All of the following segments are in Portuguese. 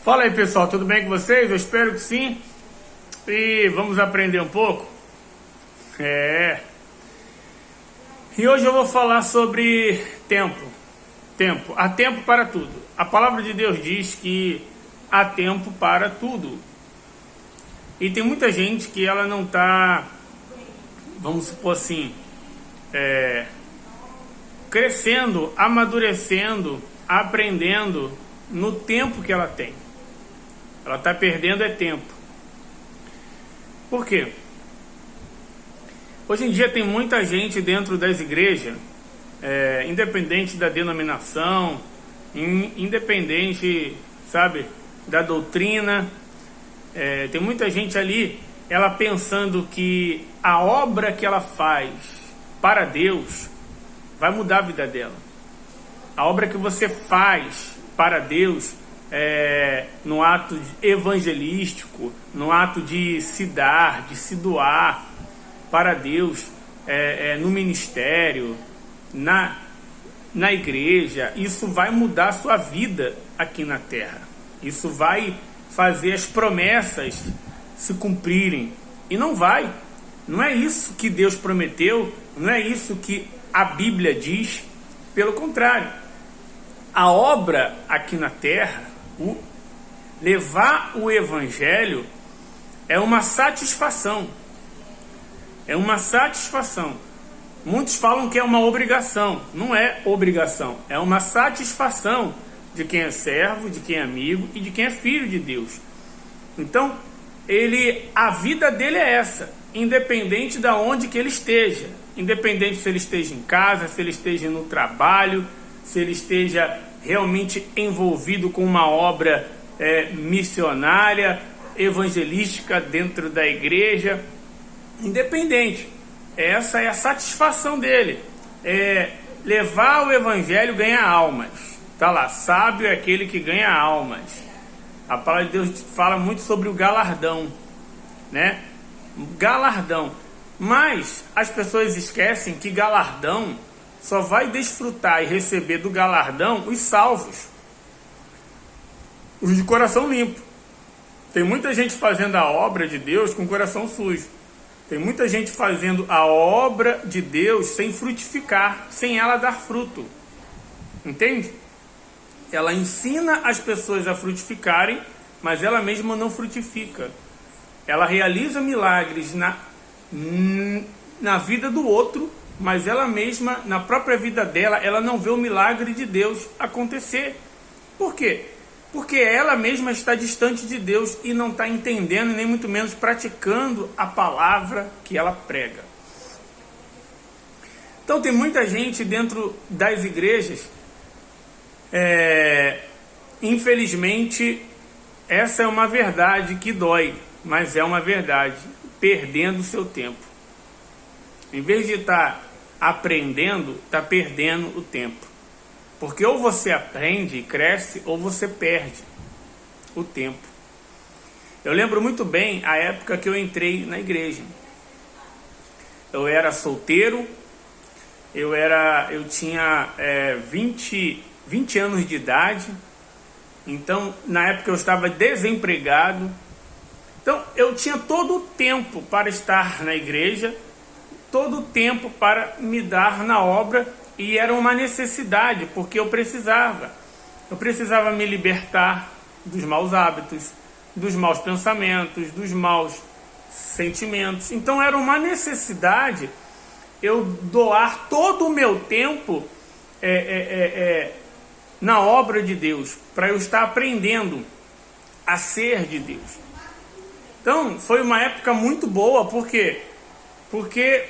Fala aí, pessoal, tudo bem com vocês? Eu espero que sim. E vamos aprender um pouco? E hoje eu vou falar sobre tempo. Há tempo para tudo. A palavra de Deus diz que há tempo para tudo. E tem muita gente que ela não está, vamos supor assim, crescendo, amadurecendo, aprendendo no tempo que ela tem. Ela está perdendo tempo. Por quê? Hoje em dia tem muita gente dentro das igrejas, independente da denominação, independente, sabe, da doutrina, tem muita gente ali, ela pensando que a obra que ela faz para Deus vai mudar a vida dela. A obra que você faz para Deus, no ato evangelístico, no ato de se dar, de se doar para Deus, no ministério, na igreja, isso vai mudar a sua vida aqui na terra. Isso vai fazer as promessas se cumprirem. E não é isso que Deus prometeu, não é isso que a Bíblia diz. Pelo contrário, a obra aqui na terra, levar o evangelho, é uma satisfação. É uma satisfação. Muitos falam que é uma obrigação. Não é obrigação, é uma satisfação de quem é servo, de quem é amigo e de quem é filho de Deus. Então, a vida dele é essa, independente de onde que ele esteja. Independente se ele esteja em casa, se ele esteja no trabalho, se ele esteja realmente envolvido com uma obra missionária, evangelística dentro da igreja. Independente, essa é a satisfação dele, levar o evangelho, ganhar almas. Tá lá, sábio é aquele que ganha almas. A palavra de Deus fala muito sobre o galardão, né? Galardão. Mas as pessoas esquecem que galardão só vai desfrutar e receber do galardão os salvos, os de coração limpo. Tem muita gente fazendo a obra de Deus com coração sujo. Tem muita gente fazendo a obra de Deus sem frutificar, sem ela dar fruto. Entende? Ela ensina as pessoas a frutificarem, mas ela mesma não frutifica. Ela realiza milagres na vida do outro, mas ela mesma, na própria vida dela, ela não vê o milagre de Deus acontecer. Por quê? Porque ela mesma está distante de Deus e não está entendendo, nem muito menos praticando a palavra que ela prega. Então tem muita gente dentro das igrejas, infelizmente, essa é uma verdade que dói, mas é uma verdade, perdendo o seu tempo. Em vez de estar aprendendo, está perdendo o tempo. Porque ou você aprende e cresce, ou você perde o tempo. Eu lembro muito bem a época que eu entrei na igreja. Eu era solteiro, eu tinha 20 anos de idade. Então, na época eu estava desempregado. Então, eu tinha todo o tempo para estar na igreja, todo o tempo para me dar na obra. E era uma necessidade, porque eu precisava me libertar dos maus hábitos, dos maus pensamentos, dos maus sentimentos. Então era uma necessidade eu doar todo o meu tempo na obra de Deus, para eu estar aprendendo a ser de Deus. Então foi uma época muito boa, porque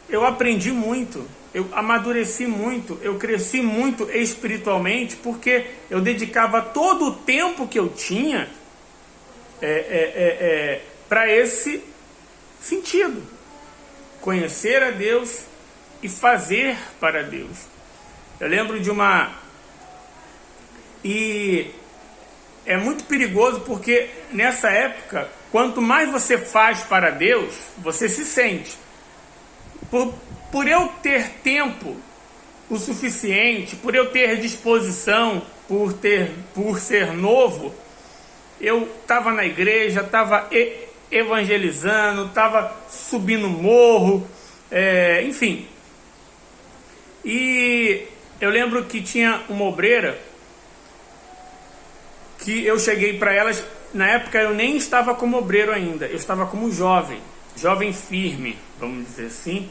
eu aprendi muito. Eu amadureci muito, eu cresci muito espiritualmente, porque eu dedicava todo o tempo que eu tinha para esse sentido. Conhecer a Deus e fazer para Deus. Eu lembro de E é muito perigoso, porque nessa época, quanto mais você faz para Deus, você se sente. Por eu ter tempo o suficiente, por eu ter disposição, por ser novo, eu estava na igreja, estava evangelizando, estava subindo morro, enfim. E eu lembro que tinha uma obreira que eu cheguei para elas. Na época eu nem estava como obreiro ainda, eu estava como jovem firme, vamos dizer assim,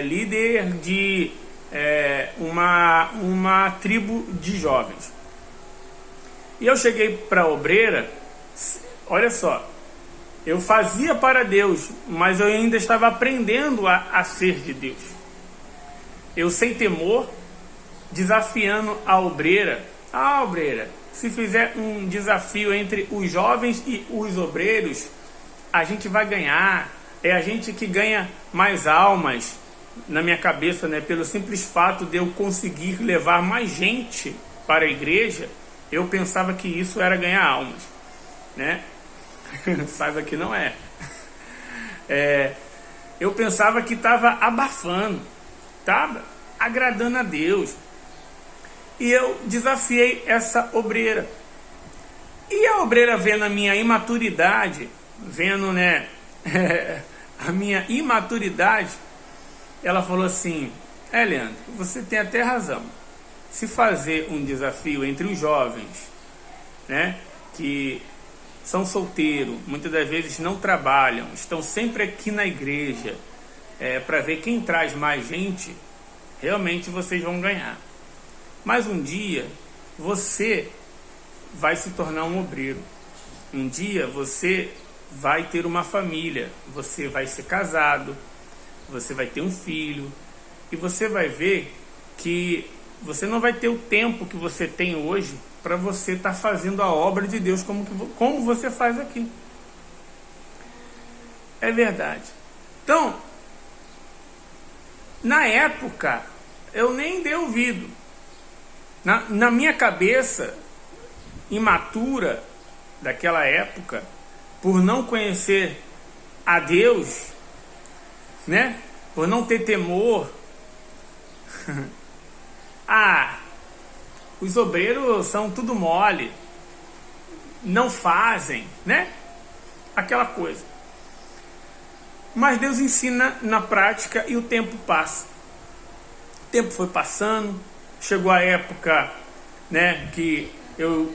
líder de uma tribo de jovens. E eu cheguei para a obreira, olha só, eu fazia para Deus, mas eu ainda estava aprendendo a ser de Deus. Eu, sem temor, desafiando a obreira, se fizer um desafio entre os jovens e os obreiros, a gente vai ganhar. É a gente que ganha mais almas. Na minha cabeça, né? Pelo simples fato de eu conseguir levar mais gente para a igreja, eu pensava que isso era ganhar almas, né? Saiba que não é. Eu pensava que estava abafando, estava agradando a Deus. E eu desafiei essa obreira. E a obreira, vendo a minha imaturidade, a minha imaturidade, ela falou assim: Leandro, você tem até razão. Se fazer um desafio entre os jovens, né, que são solteiros, muitas das vezes não trabalham, estão sempre aqui na igreja, para ver quem traz mais gente, realmente vocês vão ganhar. Mas um dia você vai se tornar um obreiro. Um dia você vai ter uma família, você vai ser casado, você vai ter um filho, e você vai ver que você não vai ter o tempo que você tem hoje para você estar fazendo a obra de Deus como você faz aqui. É verdade. Então, na época, eu nem dei ouvido. Na minha cabeça imatura daquela época, por não conhecer a Deus, né? Por não ter temor, os obreiros são tudo mole, não fazem, né? Aquela coisa. Mas Deus ensina na prática e o tempo passa. O tempo foi passando, chegou a época, né, que eu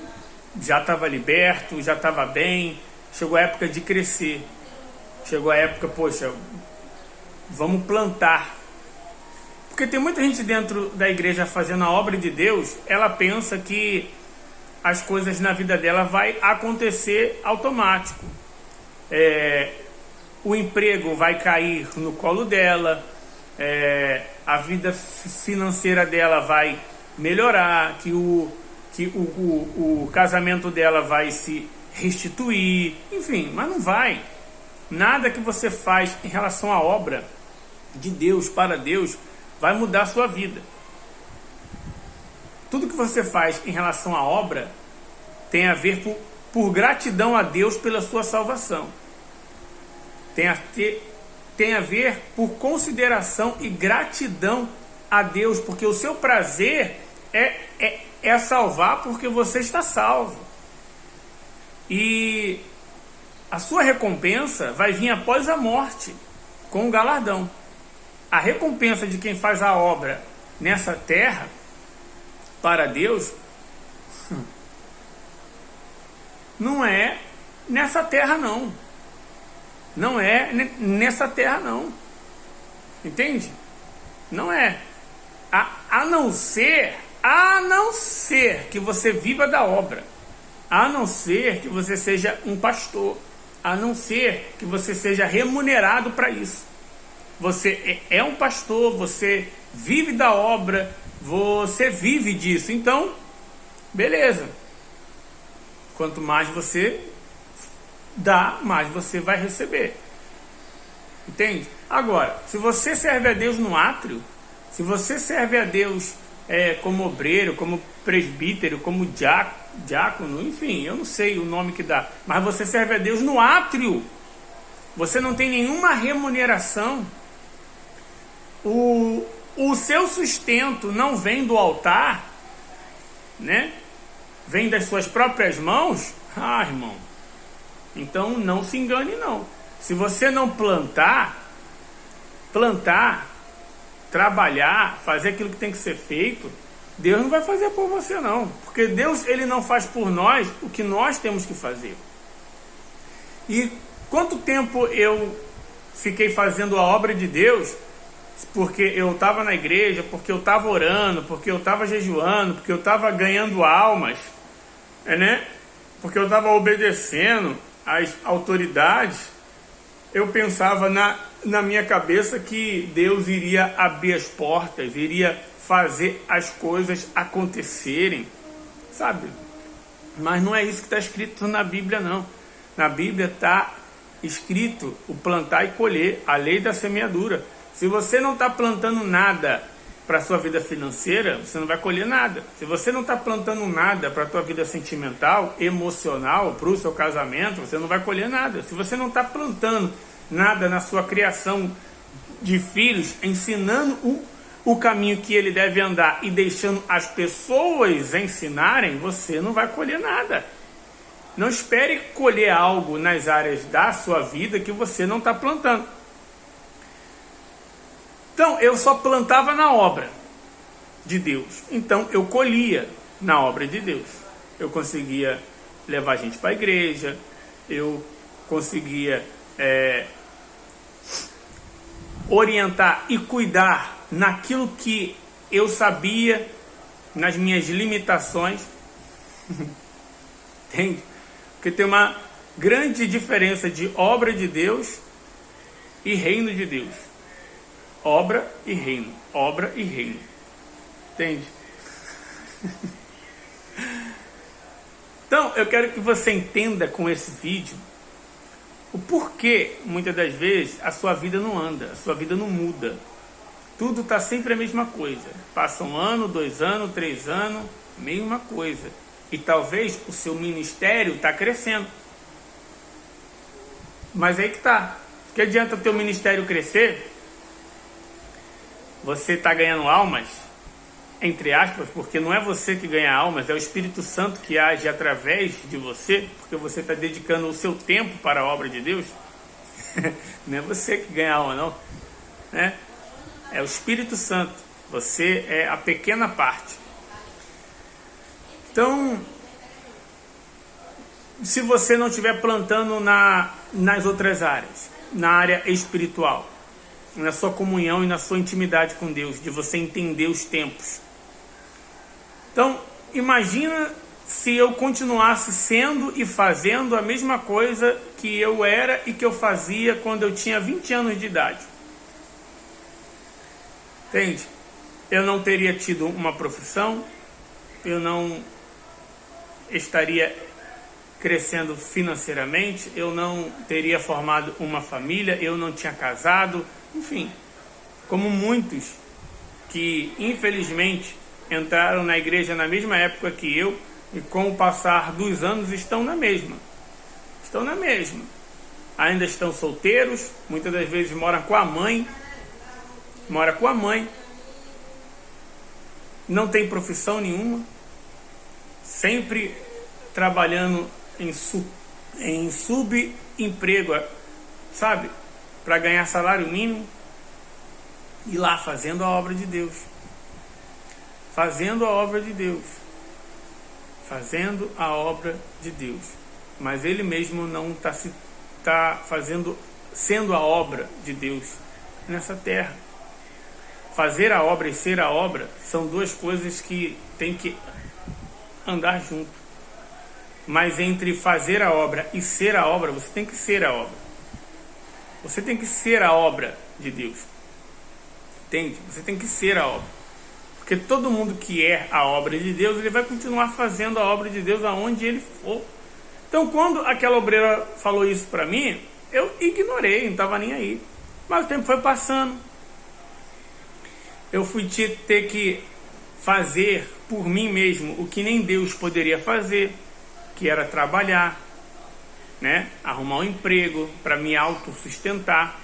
já estava liberto, já estava bem, chegou a época de crescer. Chegou a época, poxa, vamos plantar. Porque tem muita gente dentro da igreja fazendo a obra de Deus, ela pensa que as coisas na vida dela vai acontecer automático. O emprego vai cair no colo dela, a vida financeira dela vai melhorar, que o casamento dela vai se restituir, enfim, mas não vai. Nada que você faz em relação à obra de Deus, para Deus, vai mudar a sua vida. Tudo que você faz em relação à obra tem a ver por gratidão a Deus pela sua salvação. Tem a ver por consideração e gratidão a Deus, porque o seu prazer é salvar porque você está salvo. E a sua recompensa vai vir após a morte, com o galardão. A recompensa de quem faz a obra nessa terra, para Deus, não é nessa terra não. Não é nessa terra não. Entende? Não é. A não ser que você viva da obra. A não ser que você seja um pastor. A não ser que você seja remunerado para isso. Você é um pastor, você vive da obra, você vive disso. Então, beleza. Quanto mais você dá, mais você vai receber. Entende? Agora, se você serve a Deus no átrio, se você serve a Deus como obreiro, como presbítero, como diácono, enfim, eu não sei o nome que dá, mas você serve a Deus no átrio, você não tem nenhuma remuneração, o seu sustento não vem do altar, né? Vem das suas próprias mãos, Ah, irmão, então não se engane não. Se você não plantar, trabalhar, fazer aquilo que tem que ser feito, Deus não vai fazer por você não. Porque Deus, ele não faz por nós o que nós temos que fazer. E quanto tempo eu fiquei fazendo a obra de Deus porque eu estava na igreja, porque eu estava orando, porque eu estava jejuando, porque eu estava ganhando almas, né? Porque eu estava obedecendo às autoridades. Eu pensava na minha cabeça que Deus iria abrir as portas, iria fazer as coisas acontecerem, sabe? Mas não é isso que está escrito na Bíblia, não. Na Bíblia está escrito o plantar e colher, a lei da semeadura. Se você não está plantando nada para a sua vida financeira, você não vai colher nada. Se você não está plantando nada para a sua vida sentimental, emocional, para o seu casamento, você não vai colher nada. Se você não está plantando nada na sua criação de filhos, ensinando o caminho que ele deve andar e deixando as pessoas ensinarem, você não vai colher nada. Não espere colher algo nas áreas da sua vida que você não está plantando. Então, eu só plantava na obra de Deus. Então, eu colhia na obra de Deus. Eu conseguia levar gente para a igreja, eu conseguia orientar e cuidar naquilo que eu sabia, nas minhas limitações. Entende? Porque tem uma grande diferença de obra de Deus e reino de Deus. Obra e reino. Obra e reino. Entende? Então, eu quero que você entenda com esse vídeo o porquê, muitas das vezes, a sua vida não anda, a sua vida não muda. Tudo está sempre a mesma coisa. Passa 1 ano, 2 anos, 3 anos, mesma coisa. E talvez o seu ministério está crescendo. Mas aí que está. Que adianta o teu ministério crescer? Você está ganhando almas, entre aspas, porque não é você que ganha almas, é o Espírito Santo que age através de você, porque você está dedicando o seu tempo para a obra de Deus. Não é você que ganha alma, não. Né? É o Espírito Santo. Você é a pequena parte. Então, se você não estiver plantando nas outras áreas, na área espiritual, na sua comunhão e na sua intimidade com Deus, de você entender os tempos. Então, imagina se eu continuasse sendo e fazendo a mesma coisa que eu era e que eu fazia quando eu tinha 20 anos de idade. Entende? Eu não teria tido uma profissão, eu não estaria crescendo financeiramente, eu não teria formado uma família, eu não tinha casado, enfim, como muitos que infelizmente entraram na igreja na mesma época que eu e com o passar dos anos estão na mesma. Ainda estão solteiros, muitas das vezes moram com a mãe, não tem profissão nenhuma, sempre trabalhando em subemprego, sabe? Para ganhar salário mínimo e lá fazendo a obra de Deus. Fazendo a obra de Deus. Mas ele mesmo não está fazendo, sendo a obra de Deus nessa terra. Fazer a obra e ser a obra são duas coisas que tem que andar junto. Mas entre fazer a obra e ser a obra, você tem que ser a obra. Você tem que ser a obra de Deus. Entende? Você tem que ser a obra. Porque todo mundo que é a obra de Deus, ele vai continuar fazendo a obra de Deus aonde ele for. Então, quando aquela obreira falou isso para mim, eu ignorei, não estava nem aí. Mas o tempo foi passando. Eu fui ter que fazer por mim mesmo o que nem Deus poderia fazer, que era trabalhar, né? Arrumar um emprego para me autossustentar,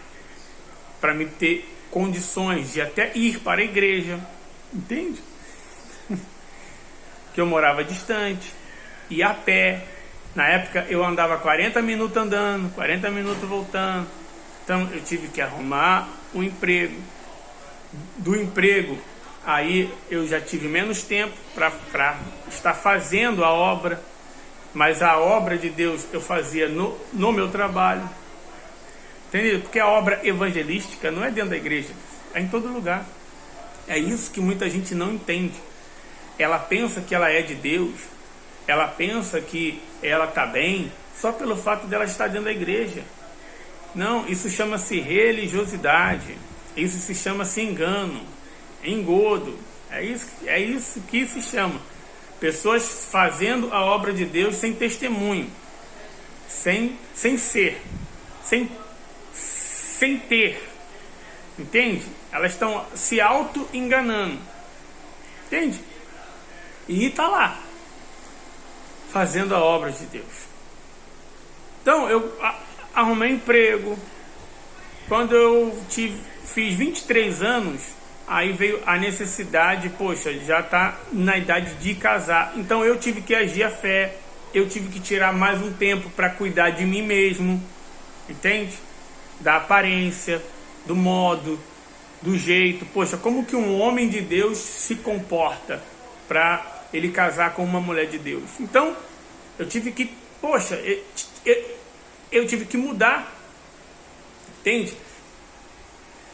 para me ter condições de até ir para a igreja, entende? Que eu morava distante, ia a pé, Na época eu andava 40 minutos andando, 40 minutos voltando. Então eu tive que arrumar um emprego. Do emprego, aí eu já tive menos tempo para estar fazendo a obra. Mas a obra de Deus eu fazia no meu trabalho. Entendeu? Porque a obra evangelística não é dentro da igreja, é em todo lugar. É isso que muita gente não entende. Ela pensa que ela é de Deus, ela pensa que ela está bem, só pelo fato dela estar dentro da igreja. Não, isso chama-se religiosidade, isso se chama-se engano, engodo. É isso que se chama. Pessoas fazendo a obra de Deus sem testemunho, sem ter, entende? Elas estão se auto-enganando, entende? E está lá, fazendo a obra de Deus. Então, eu arrumei emprego. Quando eu fiz 23 anos, aí veio a necessidade, poxa, já está na idade de casar. Então, eu tive que agir a fé. Eu tive que tirar mais um tempo para cuidar de mim mesmo, entende? Da aparência, do modo, do jeito. Poxa, como que um homem de Deus se comporta para ele casar com uma mulher de Deus? Então, eu tive que, poxa, eu tive que mudar, entende?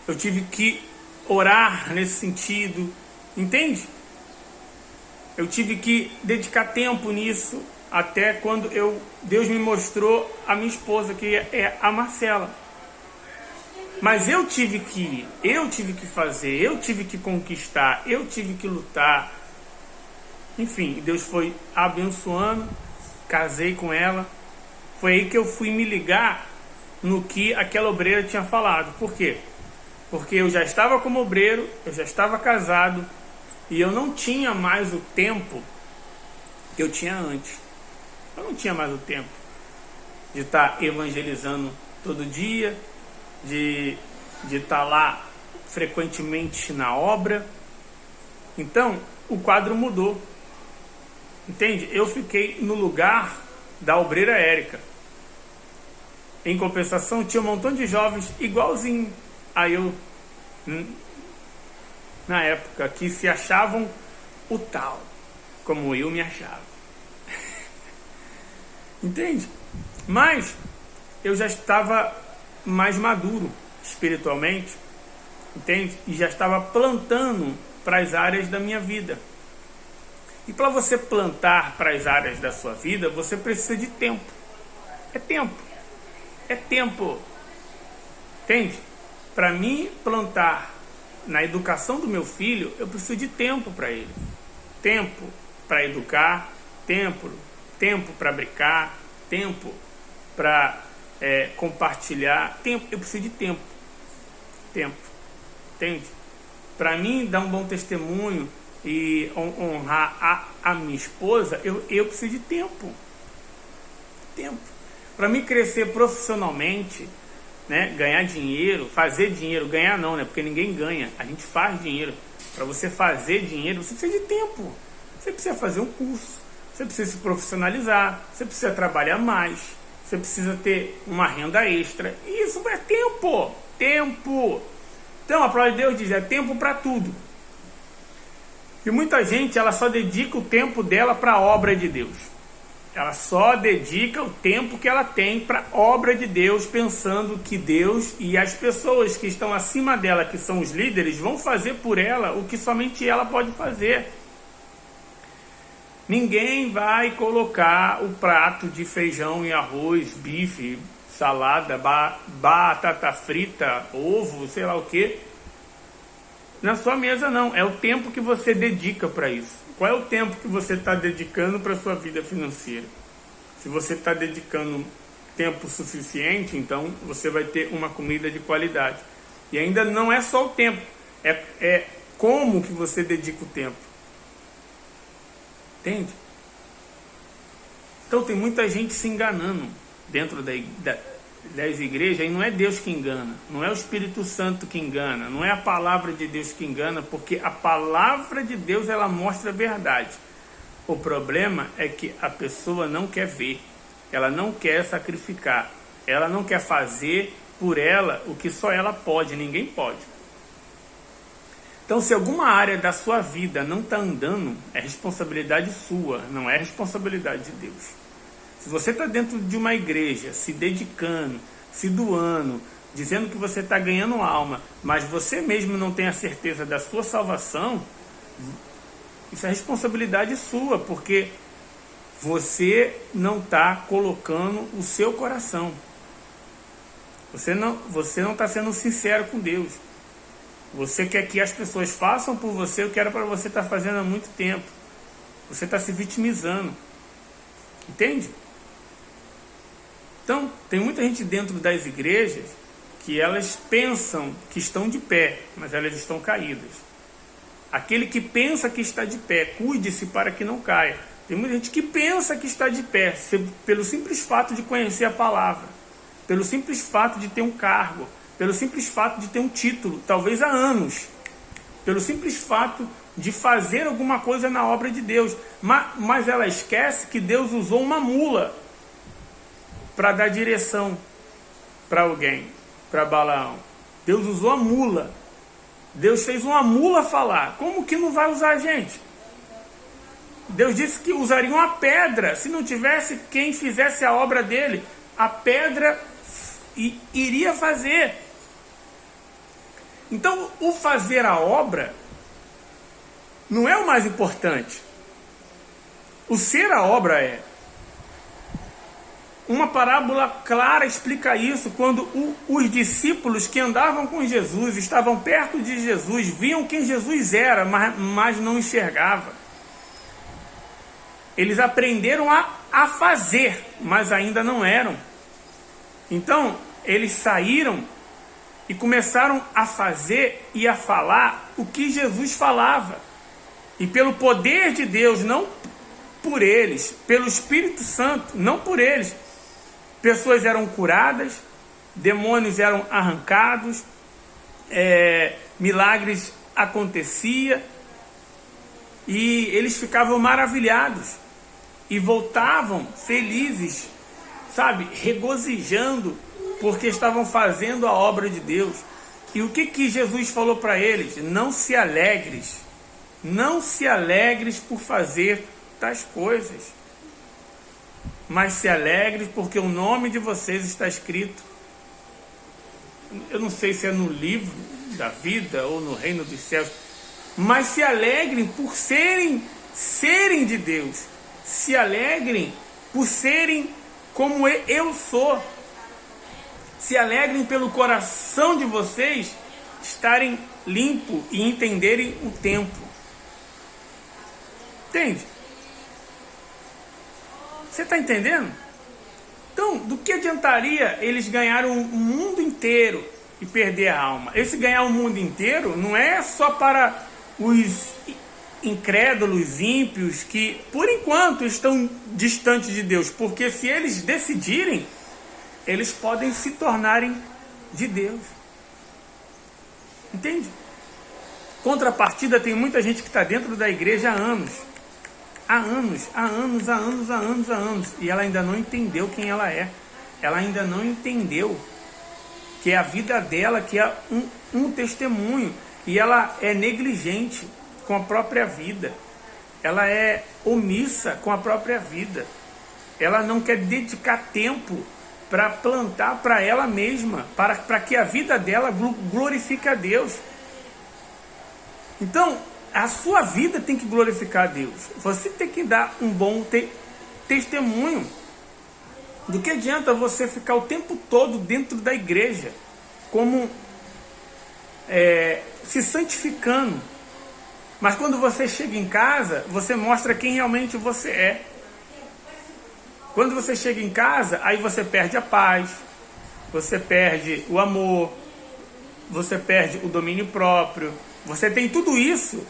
Eu tive que orar nesse sentido, entende? Eu tive que dedicar tempo nisso, até quando Deus me mostrou a minha esposa, que é a Marcela. Mas eu tive que fazer, eu tive que conquistar, eu tive que lutar. Enfim, Deus foi abençoando, casei com ela. Foi aí que eu fui me ligar no que aquela obreira tinha falado. Por quê? Porque eu já estava como obreiro, eu já estava casado, e eu não tinha mais o tempo que eu tinha antes. Eu não tinha mais o tempo de estar evangelizando todo dia, de estar lá frequentemente na obra. Então, o quadro mudou. Entende? Eu fiquei no lugar da obreira Érica. Em compensação, tinha um montão de jovens igualzinho a eu, na época, que se achavam o tal, como eu me achava. Entende? Mas eu já estava mais maduro espiritualmente, entende? E já estava plantando para as áreas da minha vida. E para você plantar para as áreas da sua vida, você precisa de tempo. É tempo. É tempo. Entende? Para mim plantar na educação do meu filho, eu preciso de tempo para ele. Tempo para educar, tempo para brincar, tempo para compartilhar, tempo. Eu preciso de tempo. Entende? Para mim dar um bom testemunho e honrar a minha esposa, eu preciso de tempo. Para mim crescer profissionalmente, né, ganhar dinheiro, fazer dinheiro, ganhar não, né, porque ninguém ganha, a gente faz dinheiro. Para você fazer dinheiro, você precisa de tempo. Você precisa fazer um curso, você precisa se profissionalizar, você precisa trabalhar mais, você precisa ter uma renda extra. E isso é tempo. Então a palavra de Deus diz, é tempo para tudo. E muita gente, ela só dedica o tempo dela para a obra de Deus. Ela só dedica o tempo que ela tem para a obra de Deus, pensando que Deus e as pessoas que estão acima dela, que são os líderes, vão fazer por ela o que somente ela pode fazer. Ninguém vai colocar o prato de feijão e arroz, bife, salada, batata frita, ovo, sei lá o que, na sua mesa, não. É o tempo que você dedica para isso. Qual é o tempo que você está dedicando para a sua vida financeira? Se você está dedicando tempo suficiente, então você vai ter uma comida de qualidade. E ainda não é só o tempo, é como que você dedica o tempo. Entende? Então tem muita gente se enganando dentro das igrejas, e não é Deus que engana, não é o Espírito Santo que engana, não é a palavra de Deus que engana, porque a palavra de Deus, ela mostra a verdade. O problema é que a pessoa não quer ver, ela não quer sacrificar, ela não quer fazer por ela o que só ela pode, ninguém pode. Então, se alguma área da sua vida não está andando, é responsabilidade sua, não é responsabilidade de Deus. Se você está dentro de uma igreja, se dedicando, se doando, dizendo que você está ganhando alma, mas você mesmo não tem a certeza da sua salvação, isso é responsabilidade sua, porque você não está colocando o seu coração. Você não está sendo sincero com Deus. Você quer que as pessoas façam por você o que era para você estar fazendo há muito tempo. Você está se vitimizando. Entende? Então, tem muita gente dentro das igrejas que elas pensam que estão de pé, mas elas estão caídas. Aquele que pensa que está de pé, cuide-se para que não caia. Tem muita gente que pensa que está de pé, pelo simples fato de conhecer a palavra, pelo simples fato de ter um cargo, pelo simples fato de ter um título, talvez há anos, pelo simples fato de fazer alguma coisa na obra de Deus. Mas ela esquece que Deus usou uma mula para dar direção para alguém, para Balaão. Deus usou a mula. Deus fez uma mula falar. Como que não vai usar a gente? Deus disse que usaria uma pedra. Se não tivesse quem fizesse a obra dele, a pedra iria fazer. Então, o fazer a obra não é o mais importante. O ser a obra é. Uma parábola clara explica isso, quando os discípulos que andavam com Jesus, estavam perto de Jesus, viam quem Jesus era, mas não enxergavam. Eles aprenderam a fazer, mas ainda não eram. Então, eles saíram e começaram a fazer e a falar o que Jesus falava. E pelo poder de Deus, não por eles, pelo Espírito Santo, não por eles, pessoas eram curadas, demônios eram arrancados, milagres aconteciam, e eles ficavam maravilhados e voltavam felizes, sabe, regozijando, porque estavam fazendo a obra de Deus. E o que Jesus falou para eles? Não se alegres por fazer tais coisas, mas se alegres porque o nome de vocês está escrito, eu não sei se é no livro da vida ou no reino dos céus, mas se alegrem por serem de Deus, se alegrem por serem como eu sou, se alegrem pelo coração de vocês estarem limpo e entenderem o tempo. Entende? Você está entendendo? Então, do que adiantaria eles ganharem o mundo inteiro e perder a alma? Esse ganhar o mundo inteiro não é só para os incrédulos, ímpios, que por enquanto estão distantes de Deus, porque se eles decidirem, eles podem se tornarem de Deus. Entende? Contrapartida, tem muita gente que está dentro da igreja há anos. Há anos. E ela ainda não entendeu quem ela é. Ela ainda não entendeu que é a vida dela, que é um testemunho. E ela é negligente com a própria vida. Ela é omissa com a própria vida. Ela não quer dedicar tempo para plantar para ela mesma, para que a vida dela glorifique a Deus. Então, a sua vida tem que glorificar a Deus. Você tem que dar um bom testemunho. Do que adianta você ficar o tempo todo dentro da igreja, como se santificando, mas quando você chega em casa, você mostra quem realmente você é. Quando você chega em casa, aí você perde a paz, você perde o amor, você perde o domínio próprio. Você tem tudo isso.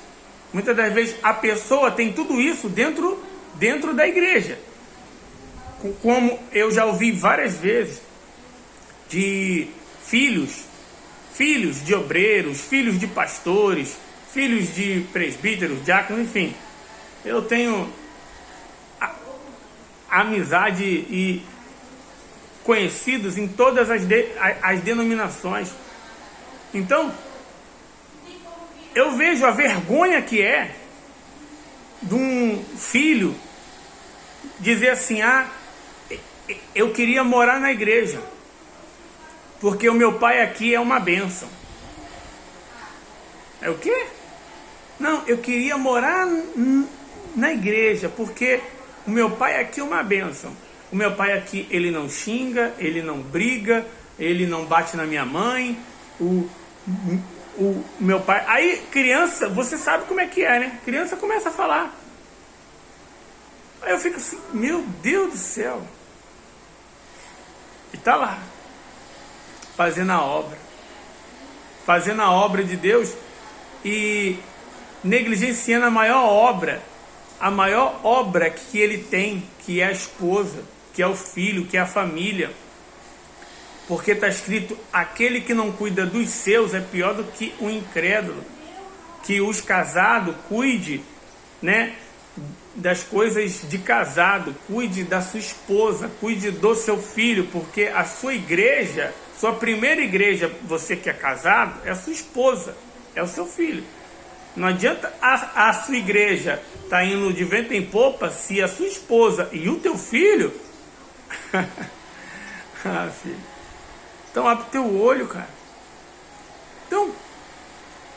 Muitas das vezes a pessoa tem tudo isso dentro da igreja. Como eu já ouvi várias vezes de filhos de obreiros, filhos de pastores, filhos de presbíteros, diáconos, enfim. Eu tenho amizade e conhecidos em todas as denominações. Então, eu vejo a vergonha que é de um filho dizer assim: eu queria morar na igreja, porque o meu pai aqui é uma bênção. É o quê? Não, eu queria morar na igreja, porque o meu pai aqui é uma bênção. O meu pai aqui, ele não xinga, ele não briga, ele não bate na minha mãe. O meu pai... Aí, criança, você sabe como é que é, né? Criança começa a falar. Aí eu fico assim, meu Deus do céu. E tá lá, fazendo a obra. Fazendo a obra de Deus e negligenciando a maior obra que ele tem, que é a esposa, que é o filho, que é a família. Porque está escrito: aquele que não cuida dos seus é pior do que o incrédulo. Que os casados cuide, né, das coisas de casado, cuide da sua esposa, cuide do seu filho, porque a sua igreja, sua primeira igreja, você que é casado, é a sua esposa, é o seu filho. Não adianta a sua igreja tá indo de vento em popa se a sua esposa e o teu filho... filho. Então abre teu olho, cara. Então,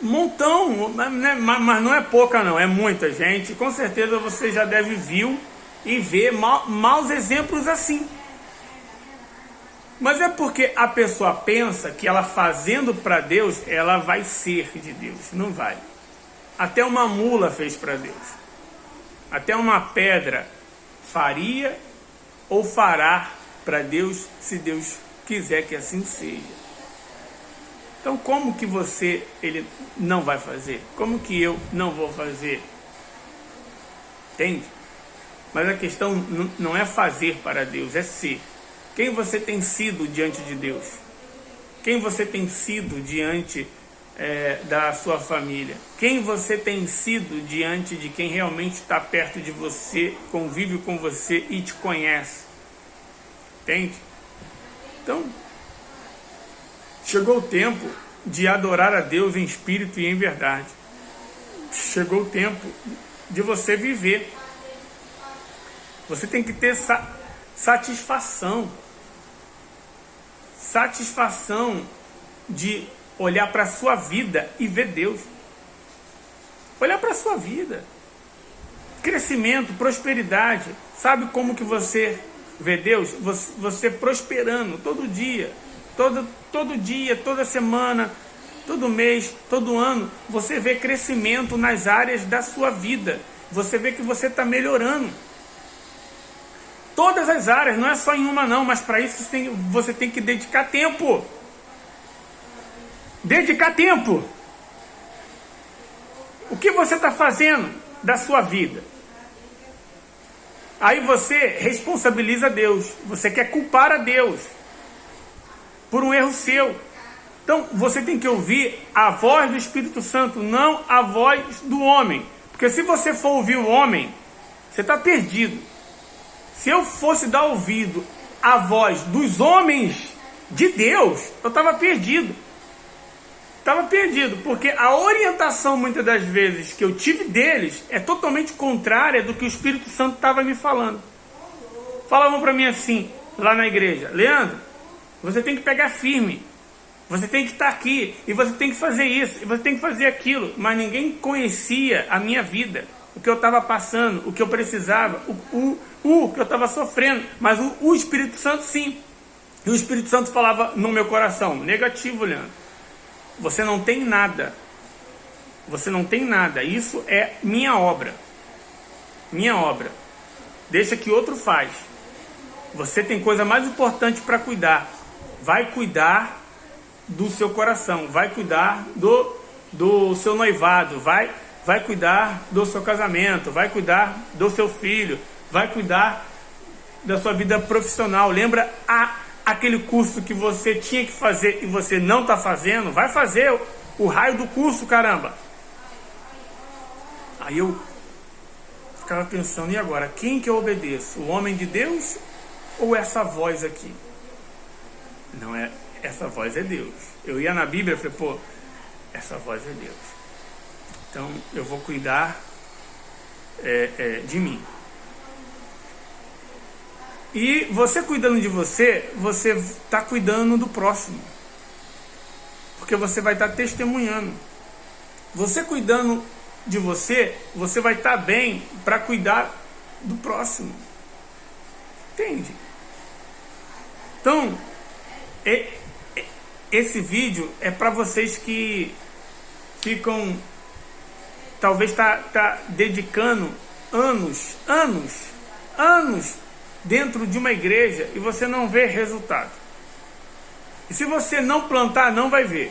montão, né? Mas não é pouca não, é muita gente. Com certeza você já deve viu e ver maus exemplos assim. Mas é porque a pessoa pensa que ela fazendo para Deus, ela vai ser de Deus. Não vai. Até uma mula fez para Deus. Até uma pedra faria ou fará para Deus, se Deus quiser que assim seja. Então, como que ele não vai fazer? Como que eu não vou fazer? Entende? Mas a questão não é fazer para Deus, é ser. Quem você tem sido diante de Deus? Quem você tem sido diante da sua família? Quem você tem sido diante de quem realmente está perto de você, convive com você e te conhece? Entende? Então, chegou o tempo de adorar a Deus em espírito e em verdade. Chegou o tempo de você viver. Você tem que ter satisfação de olhar para a sua vida e ver Deus. Olhar para a sua vida. Crescimento, prosperidade. Sabe como que você vê Deus? Você prosperando todo dia. Todo dia, toda semana, todo mês, todo ano. Você vê crescimento nas áreas da sua vida. Você vê que você está melhorando. Todas as áreas, não é só em uma não, mas para isso você tem que dedicar tempo. Dedicar tempo. O que você está fazendo da sua vida? Aí você responsabiliza Deus. Você quer culpar a Deus por um erro seu. Então você tem que ouvir a voz do Espírito Santo, não a voz do homem. Porque se você for ouvir o homem, você está perdido. Se eu fosse dar ouvido à voz dos homens de Deus, eu estava perdido. Estava perdido, porque a orientação muitas das vezes que eu tive deles é totalmente contrária do que o Espírito Santo estava me falando. Falavam para mim assim, lá na igreja: Leandro, você tem que pegar firme, você tem que estar aqui, e você tem que fazer isso, e você tem que fazer aquilo. Mas ninguém conhecia a minha vida, o que eu estava passando, o que eu precisava, o que eu estava sofrendo. Mas o Espírito Santo sim. E o Espírito Santo falava no meu coração: negativo, Leandro. Você não tem nada. Você não tem nada. Isso é minha obra. Minha obra. Deixa que outro faz. Você tem coisa mais importante para cuidar. Vai cuidar do seu coração. Vai cuidar do seu noivado. Vai cuidar do seu casamento. Vai cuidar do seu filho. Vai cuidar da sua vida profissional. Lembra aquele curso que você tinha que fazer e você não está fazendo? Vai fazer o raio do curso, caramba. Aí eu ficava pensando: e agora? Quem que eu obedeço? O homem de Deus ou essa voz aqui? Não é, essa voz é Deus. Eu ia na Bíblia e falei, pô, essa voz é Deus. Então eu vou cuidar de mim. E você cuidando de você, você está cuidando do próximo. Porque você vai estar testemunhando. Você cuidando de você, você vai estar bem para cuidar do próximo. Entende? Então, esse vídeo é para vocês que ficam, talvez tá dedicando anos dentro de uma igreja e você não vê resultado. E se você não plantar, não vai ver.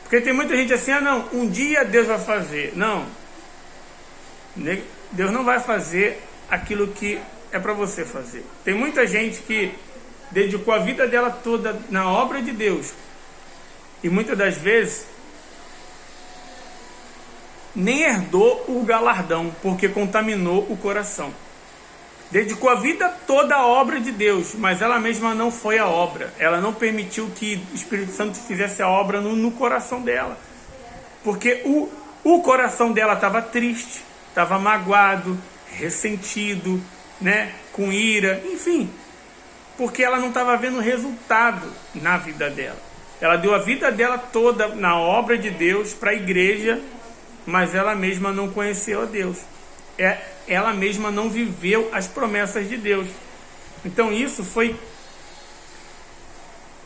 Porque tem muita gente assim, não, um dia Deus vai fazer. Não. Deus não vai fazer aquilo que é para você fazer. Tem muita gente que dedicou a vida dela toda na obra de Deus. E muitas das vezes nem herdou o galardão, porque contaminou o coração. Dedicou a vida toda à obra de Deus, mas ela mesma não foi a obra. Ela não permitiu que o Espírito Santo fizesse a obra no coração dela. Porque o coração dela estava triste, estava magoado, ressentido, né, com ira, enfim. Porque ela não estava vendo resultado na vida dela. Ela deu a vida dela toda na obra de Deus para a igreja, mas ela mesma não conheceu a Deus. Ela mesma não viveu as promessas de Deus. Então isso foi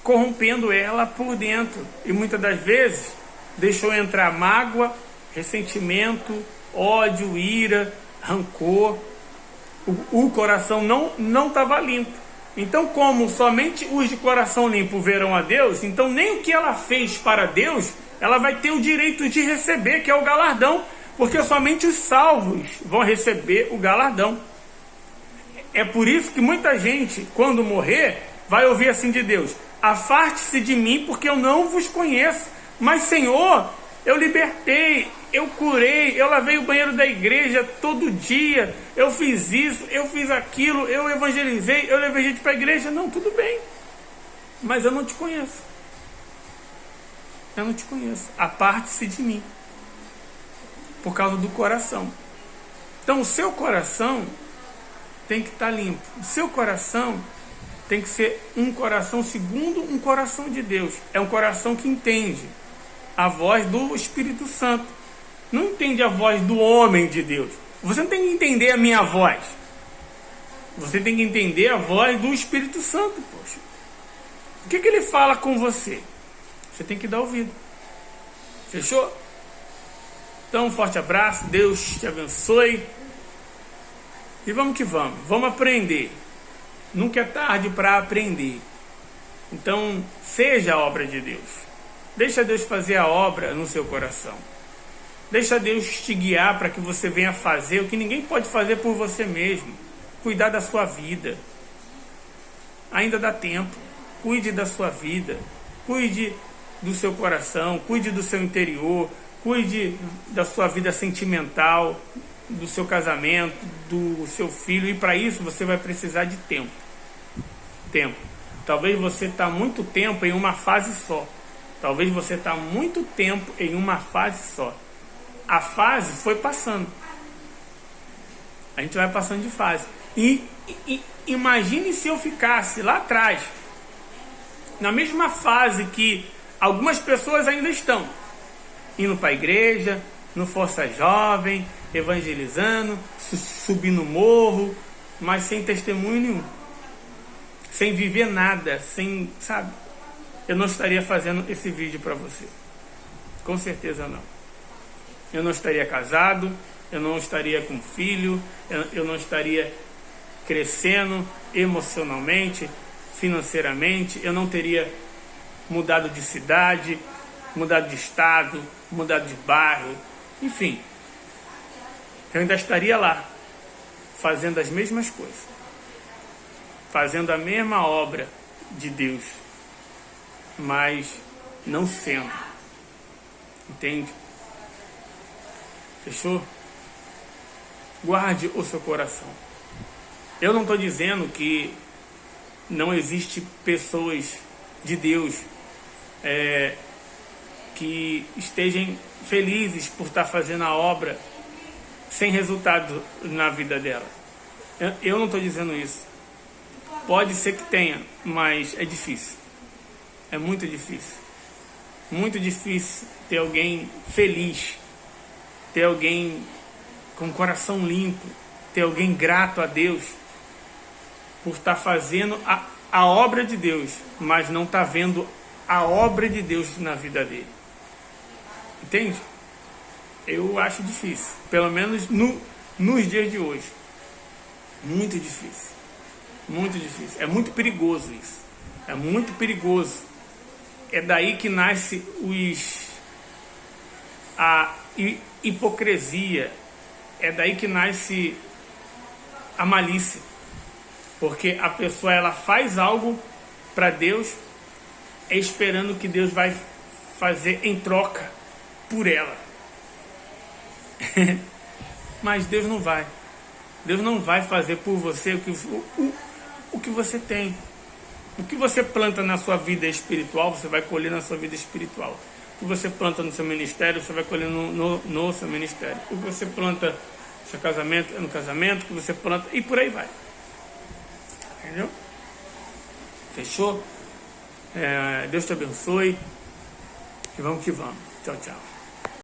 corrompendo ela por dentro. E muitas das vezes deixou entrar mágoa, ressentimento, ódio, ira, rancor. O coração não estava limpo. Então, como somente os de coração limpo verão a Deus, então nem o que ela fez para Deus, ela vai ter o direito de receber, que é o galardão. Porque somente os salvos vão receber o galardão. É por isso que muita gente, quando morrer, vai ouvir assim de Deus: afaste-se de mim, porque eu não vos conheço. Mas, Senhor, eu libertei, eu curei, eu lavei o banheiro da igreja todo dia, eu fiz isso, eu fiz aquilo, eu evangelizei, eu levei gente para a igreja. Não, tudo bem, mas eu não te conheço. Eu não te conheço. Aparte-se de mim. Por causa do coração. Então o seu coração tem que estar limpo. O seu coração tem que ser um coração segundo um coração de Deus. É um coração que entende a voz do Espírito Santo. Não entende a voz do homem de Deus. Você não tem que entender a minha voz. Você tem que entender a voz do Espírito Santo. Poxa. O que ele fala com você? Você tem que dar ouvido. Fechou? Então, um forte abraço, Deus te abençoe. E vamos que vamos, vamos aprender. Nunca é tarde para aprender. Então, seja a obra de Deus. Deixa Deus fazer a obra no seu coração. Deixa Deus te guiar para que você venha fazer o que ninguém pode fazer por você mesmo. Cuidar da sua vida. Ainda dá tempo. Cuide da sua vida. Cuide do seu coração. Cuide do seu interior. Cuide da sua vida sentimental, do seu casamento, do seu filho. E para isso você vai precisar de tempo. Tempo. Talvez você está muito tempo em uma fase só. Talvez você está muito tempo em uma fase só. A fase foi passando. A gente vai passando de fase. E imagine se eu ficasse lá atrás, na mesma fase que algumas pessoas ainda estão. Indo para a igreja, no Força Jovem, evangelizando, subindo morro, mas sem testemunho nenhum. Sem viver nada, sem, sabe? Eu não estaria fazendo esse vídeo para você. Com certeza não. Eu não estaria casado, eu não estaria com filho, eu não estaria crescendo emocionalmente, financeiramente, eu não teria mudado de cidade, mudado de estado, mudado de bairro, enfim. Eu ainda estaria lá, fazendo as mesmas coisas, fazendo a mesma obra de Deus, mas não sendo. Entende? Fechou? Guarde o seu coração. Eu não estou dizendo que não existe pessoas de Deus, que estejam felizes por estar fazendo a obra sem resultado na vida dela. Eu não estou dizendo isso. Pode ser que tenha, mas é difícil. É muito difícil. Muito difícil ter alguém feliz, ter alguém com o coração limpo, ter alguém grato a Deus por estar fazendo a obra de Deus, mas não está vendo a obra de Deus na vida dele. Entende? Eu acho difícil, pelo menos nos dias de hoje. Muito difícil. Muito difícil. É muito perigoso isso. É muito perigoso. É daí que nasce a hipocrisia. É daí que nasce a malícia. Porque a pessoa ela faz algo para Deus esperando que Deus vai fazer em troca por ela. Mas Deus não vai. Deus não vai fazer por você o que você tem. O que você planta na sua vida espiritual, você vai colher na sua vida espiritual. O que você planta no seu ministério, você vai colher no seu ministério. O que você planta no seu casamento, é no casamento. O que você planta, e por aí vai. Entendeu? Fechou? Deus te abençoe. E vamos que vamos. Tchau, tchau.